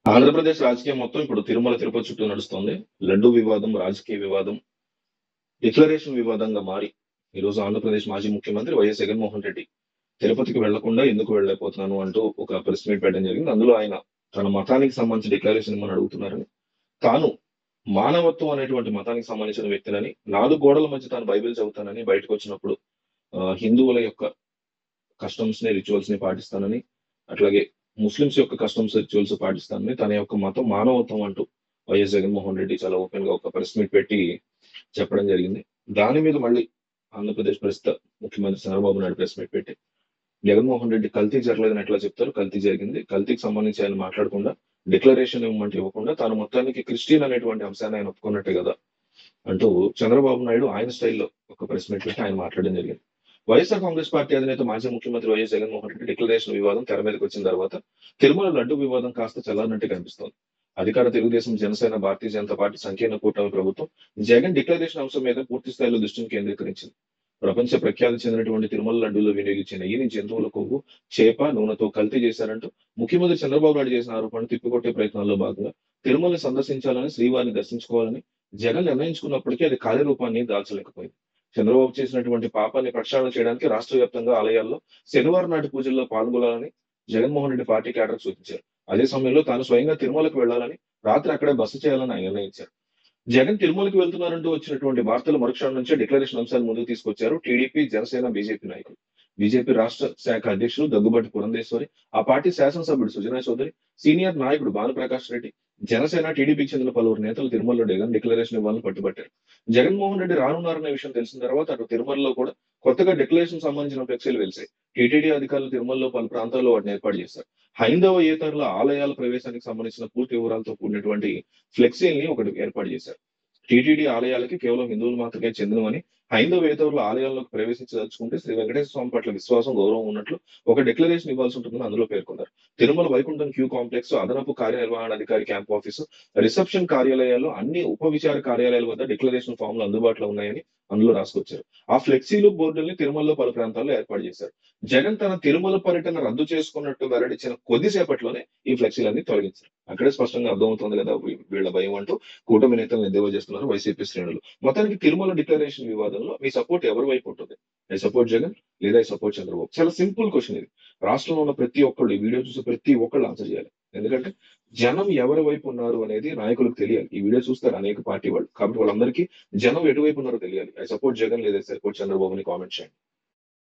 ఆంధ్రప్రదేశ్ రాజకీయం మొత్తం ఇప్పుడు తిరుమల తిరుపతి చుట్టూ నడుస్తుంది. లడ్డూ వివాదం, రాజకీయ వివాదం, డిక్లరేషన్ వివాదంగా మారి ఈరోజు ఆంధ్రప్రదేశ్ మాజీ ముఖ్యమంత్రి వైఎస్ జగన్మోహన్ రెడ్డి తిరుపతికి వెళ్లకుండా ఎందుకు వెళ్ళలేకపోతున్నాను అంటూ ఒక ప్రెస్ మీట్ పెట్టడం జరిగింది. అందులో ఆయన తన మతానికి సంబంధించి డిక్లరేషన్ ఇమ్మని అడుగుతున్నారని, తాను మానవత్వం అనేటువంటి మతానికి సంబంధించిన వ్యక్తినని, 4 గోడల మధ్య తాను బైబిల్ చదువుతానని, బయటకు వచ్చినప్పుడు హిందువుల యొక్క కస్టమ్స్ ని, రిచువల్స్ ని పాటిస్తానని, అట్లాగే ముస్లిమ్స్ యొక్క కస్టమ్స్, రిచువల్స్ పాటిస్తానని, తన యొక్క మతం మానవత్వం అంటూ వైఎస్ జగన్మోహన్ రెడ్డి చాలా ఓపెన్ గా ఒక ప్రెస్ మీట్ పెట్టి చెప్పడం జరిగింది. దాని మీద మళ్ళీ ఆంధ్రప్రదేశ్ ప్రస్తుత ముఖ్యమంత్రి చంద్రబాబు నాయుడు ప్రెస్ మీట్ పెట్టి జగన్మోహన్ రెడ్డి కల్తీ జరగలేదని ఎట్లా చెప్తారు, కల్తీ జరిగింది, కల్తీకి సంబంధించి ఆయన మాట్లాడకుండా డిక్లరేషన్ ఇవ్వమంటే ఇవ్వకుండా తాను మొత్తానికి క్రిస్టియన్ అనేటువంటి అంశాన్ని ఆయన ఒప్పుకున్నట్టే కదా అంటూ చంద్రబాబు నాయుడు ఆయన స్టైల్లో ఒక ప్రెస్ మీట్ పెట్టి ఆయన మాట్లాడడం జరిగింది. వైఎస్ఆర్ కాంగ్రెస్ పార్టీ అధినేత మాజీ ముఖ్యమంత్రి వైఎస్ జగన్మోహన్ రెడ్డి డిక్లరేషన్ వివాదం తెర మీదకి వచ్చిన తర్వాత తిరుమల లడ్డు వివాదం కాస్త చల్లారినట్టు కనిపిస్తోంది. అధికార తెలుగుదేశం, జనసేన, భారతీయ జనతా పార్టీ సంకీర్ణ కూటమి ప్రభుత్వం జగన్ డిక్లరేషన్ అంశం మీద పూర్తి స్థాయిలో దృష్టిని కేంద్రీకరించింది. ప్రపంచ ప్రఖ్యాతి చెందినటువంటి తిరుమల లడ్డూలో వినియోగించిన నెయ్యిని జంతువుల కొవ్వు, చేప, నూనెతో కల్తీ చేశారంటూ ముఖ్యమంత్రి చంద్రబాబు నాయుడు చేసిన ఆరోపణలు తిప్పికొట్టే ప్రయత్నాల్లో భాగంగా తిరుమలని సందర్శించాలని, శ్రీవారిని దర్శించుకోవాలని జగన్ నిర్ణయించుకున్నప్పటికీ అది కార్యరూపాన్ని దాల్చలేకపోయింది. చంద్రబాబు చేసినటువంటి పాపాన్ని ప్రక్షాళన చేయడానికి రాష్ట్ర వ్యాప్తంగా ఆలయాల్లో శనివారం నాటి పూజల్లో పాల్గొనాలని జగన్మోహన్ రెడ్డి పార్టీ క్యాడర్ సూచించారు. అదే సమయంలో తాను స్వయంగా తిరుమలకు వెళ్లాలని, రాత్రి అక్కడే బస చేయాలని ఆయన నిర్ణయించారు. జగన్ తిరుమలకి వెళ్తున్నారంటూ వచ్చినటువంటి వార్తలు మరుక్షణం నుంచే డిక్లరేషన్ అంశాలు ముందుకు తీసుకొచ్చారు టీడీపీ, జనసేన, బీజేపీ నాయకులు. బీజేపీ రాష్ట్ర శాఖ అధ్యక్షులు దగ్గుబాటి పురంధేశ్వరి, ఆ పార్టీ శాసనసభ్యుడు సుజనా చౌదరి, సీనియర్ నాయకుడు భానుప్రకాష్ రెడ్డి, జనసేన, టీడీపీకి చెందిన పలువురు నేతలు తిరుమలలో జగన్ డిక్లరేషన్ ఇవ్వాలని పట్టుబట్టారు. జగన్మోహన్ రెడ్డి రానున్నారన్న విషయం తెలిసిన తర్వాత అటు తిరుమలలో కూడా కొత్తగా డిక్లరేషన్ సంబంధించిన ఫ్లెక్సీలు వెలిసాయి. టీటీడీ అధికారులు తిరుమలలో పలు ప్రాంతాల్లో వాటిని ఏర్పాటు చేశారు. హైందవేతరుల ఆలయాల ప్రవేశానికి సంబంధించిన పూర్తి వివరాలతో కూడినటువంటి ఫ్లెక్సీల్ని ఒకటి ఏర్పాటు చేశారు. టీటీడీ ఆలయాలకి కేవలం హిందువులు మాత్రమే చెందినవని, హైందవేతరుల ఆలయాల్లోకి ప్రవేశించదలుచుకుంటే శ్రీ వెంకటేశ్వర స్వామి పట్ల విశ్వాసం, గౌరవం ఉన్నట్లు ఒక డిక్లరేషన్ ఇవ్వాల్సి ఉంటుందని అందులో పేర్కొన్నారు. తిరుమల వైకుంఠం క్యూ కాంప్లెక్స్, అదనపు కార్యనిర్వహణాధికారి క్యాంప్ ఆఫీసు, రిసెప్షన్ కార్యాలయాల్లో అన్ని ఉప విచార కార్యాలయాల వద్ద డిక్లరేషన్ ఫామ్లు అందుబాటులో ఉన్నాయని అందులో రాసుకొచ్చారు. ఆ ఫ్లెక్సీలు, బోర్డుల్ని తిరుమలలో పలు ప్రాంతాల్లో ఏర్పాటు చేశారు. జగన్ తన తిరుమల పర్యటన రద్దు చేసుకున్నట్టు వెల్లడించిన కొద్దిసేపట్లోనే ఈ ఫ్లెక్సీలన్నీ తొలగించారు. అక్కడే స్పష్టంగా అర్థమవుతోంది కదా వీళ్ళ భయం అంటూ కూటమి నేతలను ఎద్దేవా చేస్తున్నారు వైసీపీ శ్రేణులు. మొత్తానికి తిరుమల డిక్లరేషన్ వివాదంలో మీ సపోర్ట్ ఎవరి వైపు ఉంటుంది? ఐ సపోర్ట్ జగన్ లేదా ఐ సపోర్ట్ చంద్రబాబు? చాలా సింపుల్ క్వశ్చన్ ఇది. రాష్ట్రంలో ఉన్న ప్రతి ఒక్కళ్ళు, ఈ వీడియో చూసే ప్రతి ఒక్కళ్ళు ఆన్సర్ చేయాలి. ఎందుకంటే జనం ఎవరి వైపు ఉన్నారు అనేది నాయకులకు తెలియాలి. ఈ వీడియో చూస్తారు అనేక పార్టీ వాళ్ళు, కాబట్టి వాళ్ళందరికీ జనం ఎటువైపు ఉన్నారో తెలియాలి. ఐ సపోర్ట్ జగన్ లేదా ఐ సపోర్ట్ చంద్రబాబుని కామెంట్ చేయండి.